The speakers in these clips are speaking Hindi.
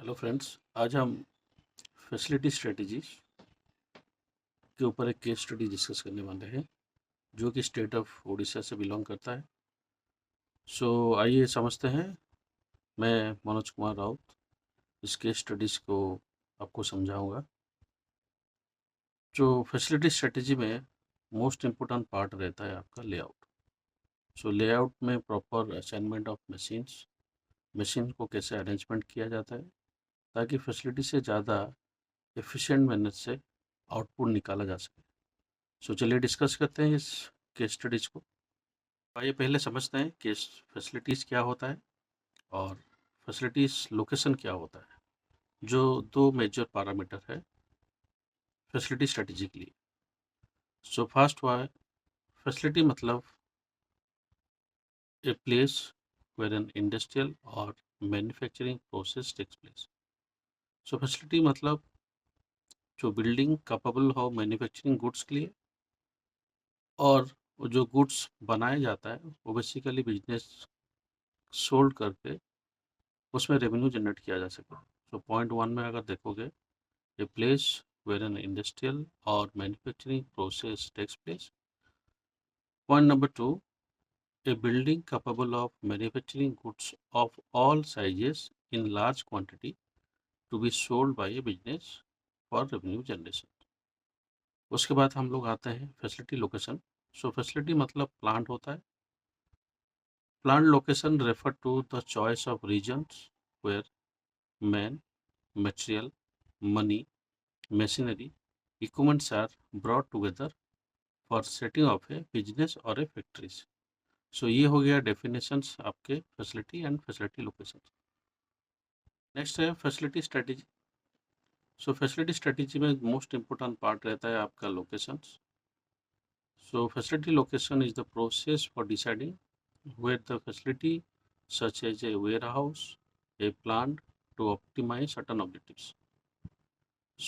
हेलो फ्रेंड्स, आज हम फैसिलिटी स्ट्रेटजीज के ऊपर एक केस स्टडी डिस्कस करने वाले हैं जो कि स्टेट ऑफ उड़ीसा से बिलोंग करता है। आइए समझते हैं। मैं मनोज कुमार राउत इस केस स्टडीज़ को आपको समझाऊंगा। जो फैसिलिटी स्ट्रेटजी में मोस्ट इम्पोर्टेंट पार्ट रहता है आपका लेआउट। लेआउट में प्रॉपर असाइनमेंट ऑफ मशीन को कैसे अरेंजमेंट किया जाता है ताकि फैसिलिटी से ज़्यादा एफिशिएंट मैनर से आउटपुट निकाला जा सके। चलिए डिस्कस करते हैं इस केस स्टडीज को। आइए पहले समझते हैं केस फैसिलिटीज़ क्या होता है और फैसिलिटीज़ लोकेशन क्या होता है, जो दो मेजर पैरामीटर है फैसिलिटी स्ट्रेटजी के लिए। फर्स्ट हुआ है फैसिलिटी मतलब a place where an industrial और manufacturing process takes place. Facility मतलब जो बिल्डिंग कैपेबल हो मैन्युफैक्चरिंग गुड्स के लिए, और जो गुड्स बनाया जाता है वो बेसिकली बिजनेस सोल्ड करके उसमें रेवेन्यू जनरेट किया जा सके। पॉइंट वन में अगर देखोगे, a place where an industrial और manufacturing process takes place. Point number two, a building capable of manufacturing goods of all sizes in large quantity to be sold by a business for revenue generation। उसके बाद हम लोग आते हैं फैसिलिटी लोकेशन। फैसिलिटी मतलब प्लांट होता है। Plant location refer to the choice of regions where man, material, money, machinery, equipments are brought together for setting of a business or a factories। ये हो गया डेफिनेशंस आपके facility and facility location. Next है फैसिलिटी स्ट्रेटेजी। फैसिलिटी स्ट्रेटेजी में मोस्ट इम्पोर्टेंट पार्ट रहता है आपका locations. Facility location is the process for deciding where the facility such as a warehouse, a plant to optimise certain objectives.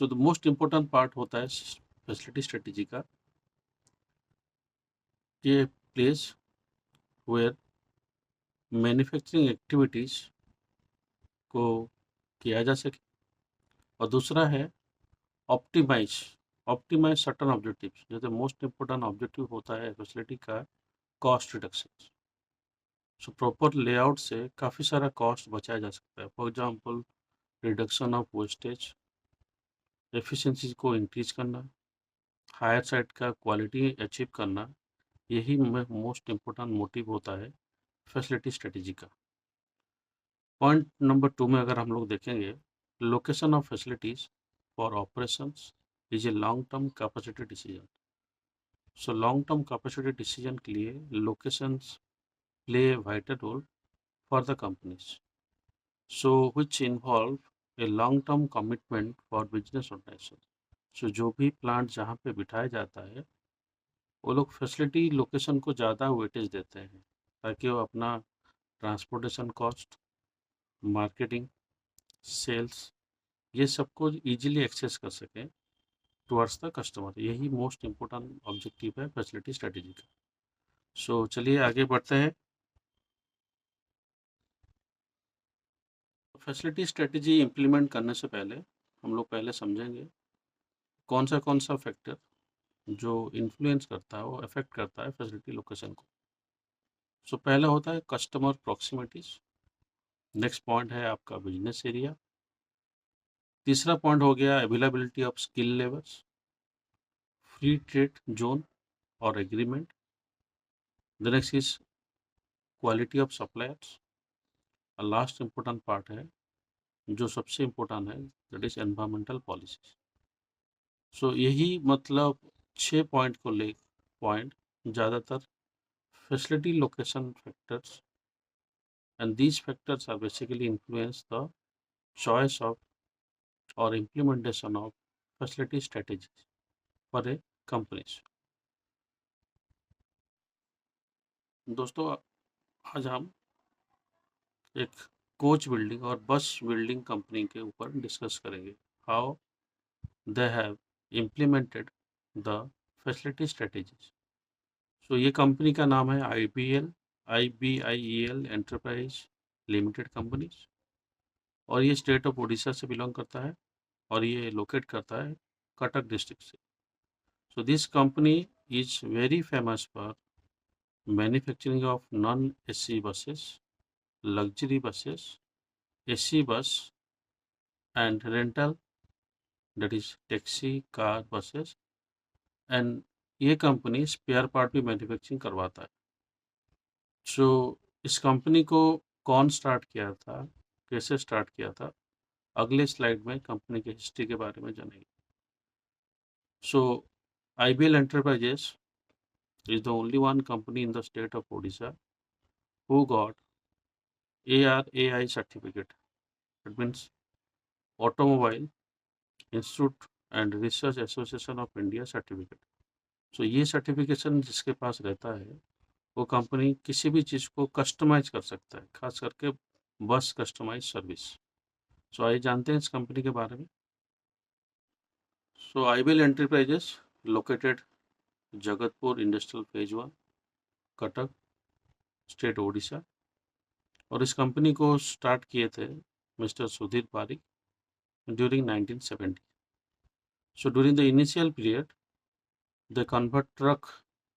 The most important part होता है फैसिलिटी स्ट्रेटेजी का ये प्लेस वेयर मैन्युफैक्चरिंग एक्टिविटीज़ को किया जा सके, और दूसरा है ऑप्टिमाइज ऑप्टिमाइज सर्टन ऑब्जेक्टिव्स। जैसे मोस्ट इम्पोर्टेंट ऑब्जेक्टिव होता है फैसिलिटी का कॉस्ट रिडक्शन। प्रॉपर लेआउट से काफ़ी सारा कॉस्ट बचाया जा सकता है। For example reduction of wastage, efficiency को इंक्रीज करना, हायर साइड का क्वालिटी अचीव करना, यही मोस्ट इम्पोर्टेंट मोटिव होता है फैसिलिटी स्ट्रेटेजी का। पॉइंट नंबर टू में अगर हम लोग देखेंगे, location of facilities for operations is a long term capacity decision. Long term capacity decision के लिए locations play a vital role for the companies, which involve a long term commitment for business organization। जो भी प्लांट जहाँ पे बिठाया जाता है वो लोग फैसिलिटी लोकेशन को ज़्यादा वेटेज देते हैं ताकि वो अपना ट्रांसपोर्टेशन कॉस्ट, मार्केटिंग, सेल्स, ये सबको इजीली एक्सेस कर सकें टुवर्ड्स द कस्टमर। यही मोस्ट इम्पोर्टेंट ऑब्जेक्टिव है फैसिलिटी स्ट्रेटेजी का। चलिए आगे बढ़ते हैं। फैसिलिटी स्ट्रेटेजी इम्प्लीमेंट करने से पहले हम लोग पहले समझेंगे कौन सा फैक्टर जो इन्फ्लुएंस करता है, वो अफेक्ट करता है फैसिलिटी लोकेशन को। पहला होता है कस्टमर प्रॉक्सिमिटीज। नेक्स्ट पॉइंट है आपका बिजनेस एरिया। तीसरा पॉइंट हो गया availability of skill levels, free trade zone और agreement. The next is quality of suppliers. और लास्ट इम्पोर्टेंट पार्ट है जो सबसे इम्पोर्टेंट है, दैट इज एनवायरमेंटल पॉलिसीज। यही मतलब 6 पॉइंट को ले पॉइंट ज़्यादातर facility location factors, and these factors are basically influence the choice of or implementation of facility strategies for a companies। दोस्तों, आज हम एक कोच बिल्डिंग और बस बिल्डिंग कंपनी के ऊपर डिस्कस करेंगे, how they have implemented the facility strategies. ये कंपनी का नाम है IBIEL एंटरप्राइज लिमिटेड कंपनीज। और ये स्टेट ऑफ उड़ीसा से बिलोंग करता है और ये लोकेट करता है कटक डिस्ट्रिक्ट से। So this company is very famous for manufacturing of non AC buses, luxury buses, AC bus and rental, that is taxi car buses, and ये कंपनी स्पेयर पार्ट भी मैन्युफैक्चरिंग करवाता है। सो इस कंपनी को कौन स्टार्ट किया था, कैसे स्टार्ट किया था, अगले स्लाइड में कंपनी की हिस्ट्री के बारे में जानेंगे। सो IBL Enterprises is the only one company in the state of Odisha who got ARAI certificate. It means Automobile Institute and Research Association of India certificate. सो ये सर्टिफिकेशन जिसके पास रहता है वो कंपनी किसी भी चीज़ को कस्टमाइज कर सकता है, खास करके बस कस्टमाइज सर्विस। सो आइए जानते हैं इस कंपनी के बारे में। So IBL enterprises located Jagatpur industrial phase 1, Cuttack, state Odisha. और इस कंपनी को स्टार्ट किए थे mister Sudhir Pareek during 1970। So during the initial period they convert truck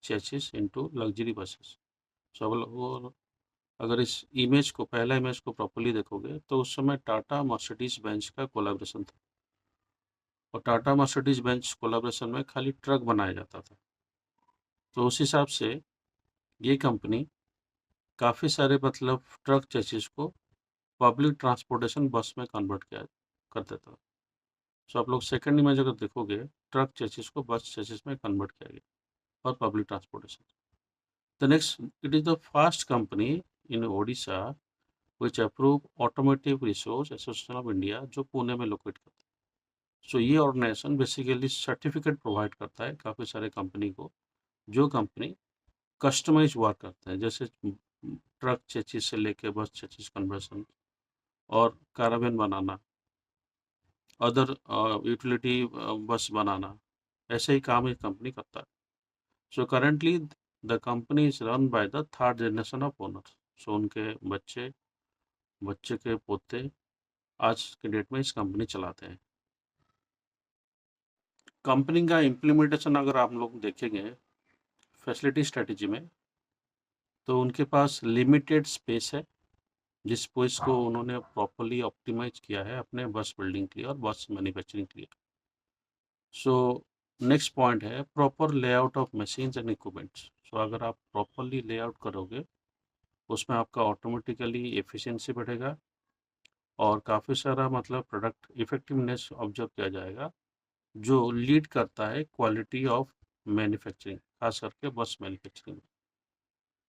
chassis into luxury buses. So अब अगर इस इमेज को, पहला इमेज को प्रॉपर्ली देखोगे तो उस समय टाटा मर्सिडीज बेंच का कोलैबोरेशन था और टाटा मर्सिडीज बेंच कोलैबोरेशन में खाली ट्रक बनाया जाता था। तो उस हिसाब से ये कंपनी काफ़ी सारे मतलब ट्रक चेसिस को पब्लिक ट्रांसपोर्टेशन बस में कन्वर्ट किया कर देता था। सो आप लोग सेकंड इमेज अगर देखोगे, ट्रक चेसिस को बस चेसिस में कन्वर्ट किया गया और public transportation. The next, it is the first company in Odisha which approve automotive resource association of India, जो पुणे में लोकेट करता है। सो ये ऑर्गेनाइजेशन बेसिकली सर्टिफिकेट प्रोवाइड करता है काफ़ी सारे कंपनी को, जो कंपनी कस्टमाइज वर्क करते हैं, जैसे ट्रक चेचिस से लेके बस चेचिस कन्वर्सन और कारावेन बनाना, अदर यूटिलिटी बस बनाना, ऐसे ही काम ये कंपनी करता है। So currently the company is run by the third generation of owner. So उनके बच्चे, बच्चे के पोते आज के डेट में इस कंपनी चलाते हैं। कंपनी का इम्प्लीमेंटेशन अगर आप लोग देखेंगे फैसिलिटी स्ट्रेटजी में, तो उनके पास लिमिटेड स्पेस है जिस स्पेस को उन्होंने प्रॉपरली ऑप्टिमाइज किया है अपने बस बिल्डिंग के लिए और बस मैन्युफैक्चरिंग के लिए। सो नेक्स्ट पॉइंट है proper layout of machines and equipments. So अगर आप प्रॉपरली लेआउट करोगे उसमें आपका ऑटोमेटिकली एफिशिएंसी बढ़ेगा और काफ़ी सारा मतलब प्रोडक्ट इफेक्टिवनेस ऑब्जर्व किया जाएगा, जो लीड करता है क्वालिटी ऑफ मैन्युफैक्चरिंग, खास करके बस मैन्युफैक्चरिंग में।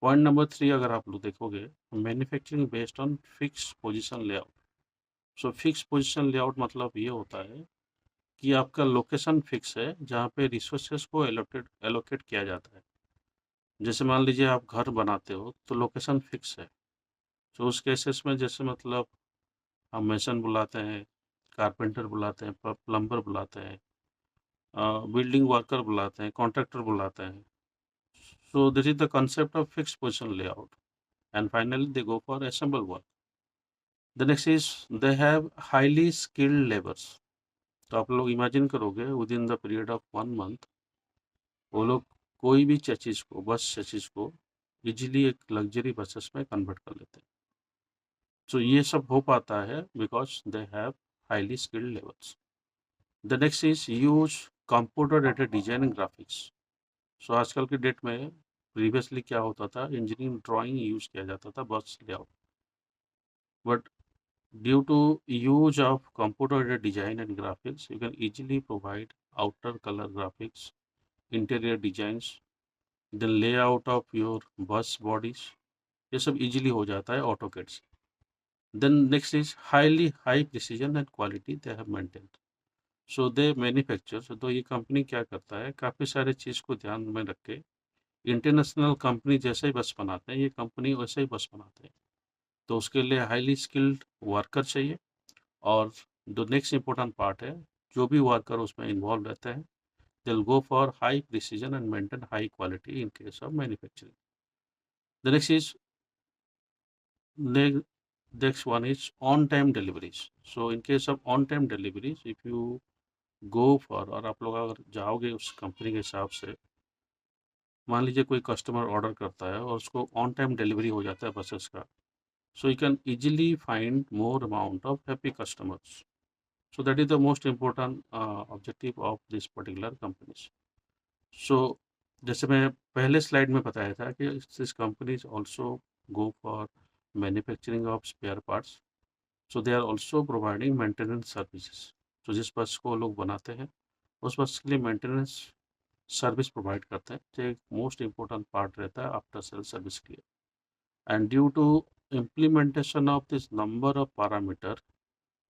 पॉइंट नंबर 3 अगर आप लोग देखोगे, manufacturing based on fix position layout. So fix position layout मतलब ये होता है कि आपका लोकेशन फिक्स है जहाँ पे रिसोर्सेज को एलोकेट किया जाता है। जैसे मान लीजिए आप घर बनाते हो तो लोकेशन फिक्स है। तो उस केसेस में जैसे मतलब हम मेसन बुलाते हैं, कारपेंटर बुलाते हैं, प्लम्बर बुलाते हैं, बिल्डिंग वर्कर बुलाते हैं, कॉन्ट्रैक्टर बुलाते हैं। So this is the concept of fixed position layout, and finally they go for assemble work. The next is they have highly skilled laborers. तो आप लोग इमेजिन करोगे with in the period of 1 month वो लोग कोई भी चेचिस को, बस चेचिस को इजीली एक लग्जरी बसेस में कन्वर्ट कर लेते हैं। तो ये सब हो पाता है because they have highly skilled labours. The next is use computer aided design and graphics. So आजकल की डेट में, प्रीवियसली क्या होता था, इंजीनियरिंग ड्राइंग यूज किया जाता था बस layout, but due to use of computer-aided design and graphics, you can easily provide outer color graphics, interior designs, the layout of your bus bodies. ये सब easily हो जाता है AutoCAD से। Then next is highly high precision and quality they have maintained. So they manufacture. तो ये कंपनी क्या करता है, काफ़ी सारे चीज़ को ध्यान में रख के इंटरनेशनल कंपनी जैसे ही बस बनाते हैं, ये कंपनी वैसे ही बस बनाते हैं। तो उसके लिए हाईली स्किल्ड वर्कर चाहिए। और जो नेक्स्ट इम्पोर्टेंट पार्ट है, जो भी वर्कर उसमें इन्वॉल्व रहते हैं, they will go for high precision and maintain high quality in case of manufacturing. The next is Next one is on-time deliveries. So in case of on-time deliveries, if you go for, और आप लोग अगर जाओगे उस कंपनी के हिसाब से, मान लीजिए कोई कस्टमर ऑर्डर करता है और उसको ऑन टाइम डिलीवरी हो जाता है बसेस का, so you can easily find more amount of happy customers. So that is the most important objective of this particular companies. So जैसे मैं पहले स्लाइड में बताया था कि this companies also go for manufacturing of spare parts. So they are also providing maintenance services. So जिस बस को लोग बनाते हैं उस बस के लिए मेंटेनेंस सर्विस प्रोवाइड करते हैं, जो एक मोस्ट इम्पोर्टेंट पार्ट रहता है आफ्टर सेल सर्विस के लिए। And due to implementation of this number of parameter,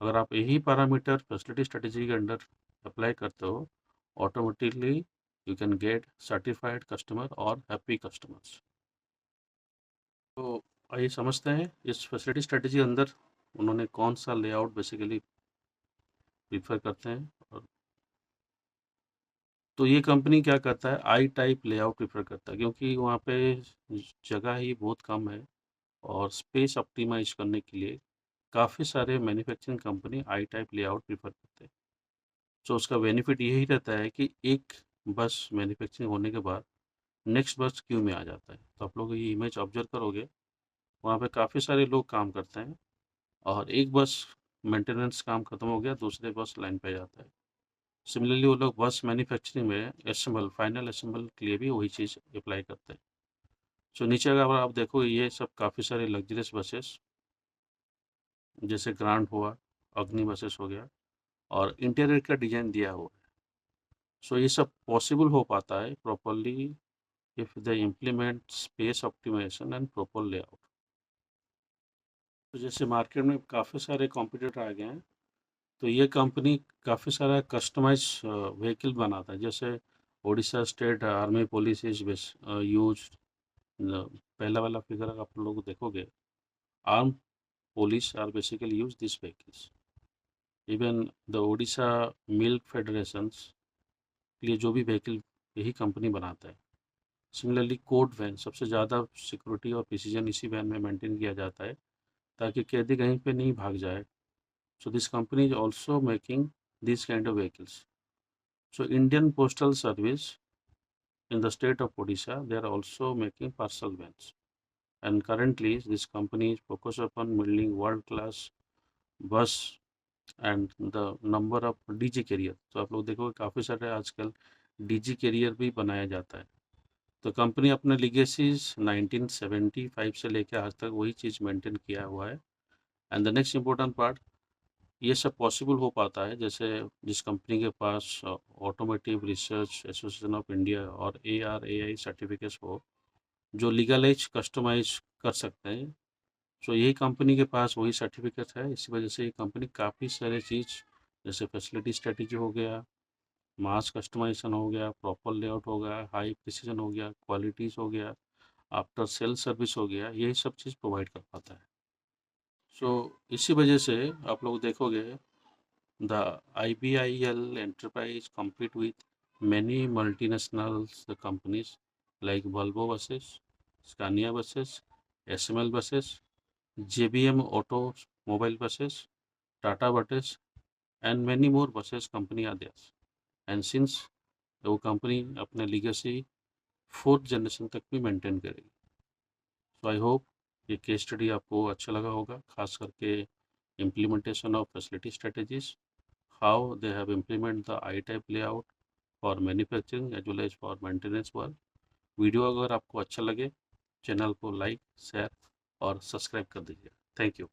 अगर आप यही पैरामीटर फैसिलिटी स्ट्रेटेजी के अंडर अप्लाई करते हो, automatically you can get certified customer और हैप्पी कस्टमर्स। तो आइए समझते हैं इस फैसिलिटी स्ट्रेटेजी अंदर उन्होंने कौन सा लेआउट बेसिकली प्रीफर करते हैं। और तो ये कंपनी क्या करता है, आई टाइप लेआउट प्रीफर करता है, क्योंकि वहाँ पे जगह ही बहुत कम है और स्पेस ऑप्टिमाइज करने के लिए काफ़ी सारे manufacturing company I type layout prefer करते हैं। तो उसका बेनिफिट यही रहता है कि एक बस मैन्युफैक्चरिंग होने के बाद नेक्स्ट बस क्यू में आ जाता है। तो आप लोग ये इमेज ऑब्जर्व करोगे, वहाँ पे काफ़ी सारे लोग काम करते हैं और एक बस मेंटेनेंस काम खत्म हो गया, दूसरे बस लाइन पे जाता है। सिमिलरली वो लोग बस मैन्युफैक्चरिंग में असेंबल, फाइनल असेंबल के लिए भी वही चीज़ अप्लाई करते हैं। सो नीचे अगर आप देखो, ये सब काफ़ी सारे लग्जरियस बसेस जैसे ग्रांड हुआ, अग्नि बसेस हो गया, और इंटीरियर का डिज़ाइन दिया हुआ है। सो ये सब पॉसिबल हो पाता है properly if they implement space optimisation and proper layout. तो जैसे मार्केट में काफ़ी सारे कॉम्पिटिटर आ गए हैं, तो ये कंपनी काफ़ी सारा कस्टमाइज व्हीकल बनाता है। जैसे Odisha state army police is use, पहला वाला फिगर आप लोग देखोगे, arm police are basically use this vehicles. Even the Odisha milk federations के लिए जो भी व्हीकल यही कंपनी बनाता है। सिमिलरली कोड वैन, सबसे ज़्यादा सिक्योरिटी और प्रिसीजन इसी वैन में मेंटेन किया जाता है ताकि कैदी कहीं पे नहीं भाग जाए। So this company is also making this kind of vehicles. So Indian postal service in the state of Odisha, they are also making parcel vans. And currently, this company is focused upon building world-class bus and the number of DG carrier. तो आप लोग देखोगे काफ़ी सारे आजकल डीजी कैरियर भी बनाया जाता है। तो कंपनी अपने लिगेसीज 1975 से लेकर आज तक वही चीज़ मेंटेन किया हुआ है। And the next important part, ये सब पॉसिबल हो पाता है जैसे जिस कंपनी के पास automotive research association of India और ARAI सर्टिफिकेट्स हो, जो लीगलाइज कस्टमाइज कर सकते हैं। सो यही कंपनी के पास वही सर्टिफिकेट है। इसी वजह से ये कंपनी काफ़ी सारे चीज़ जैसे फैसिलिटी स्ट्रेटेजी हो गया, मास कस्टमाइजेशन हो गया, प्रॉपर लेआउट हो गया, हाई प्रिसीजन हो गया, क्वालिटीज़ हो गया, आफ्टर सेल सर्विस हो गया, यही सब चीज़ प्रोवाइड कर पाता है। सो इसी वजह से आप लोग देखोगे the IBIL enterprise compete with many multinational companies like Volvo buses, Scania buses, SML buses, JBM automobile buses, Tata buses, and many more buses company are there. And since वो कंपनी अपने लीगेसी 4th जनरेशन तक भी मेंटेन करेगी। सो आई होप ये केस स्टडी आपको अच्छा लगा होगा, खास करके implementation of facility strategies, how they have implemented the I-type layout for manufacturing as well as for maintenance work। Video अगर आपको अच्छा लगे, चैनल को लाइक, शेयर और सब्सक्राइब कर दीजिए। Thank you.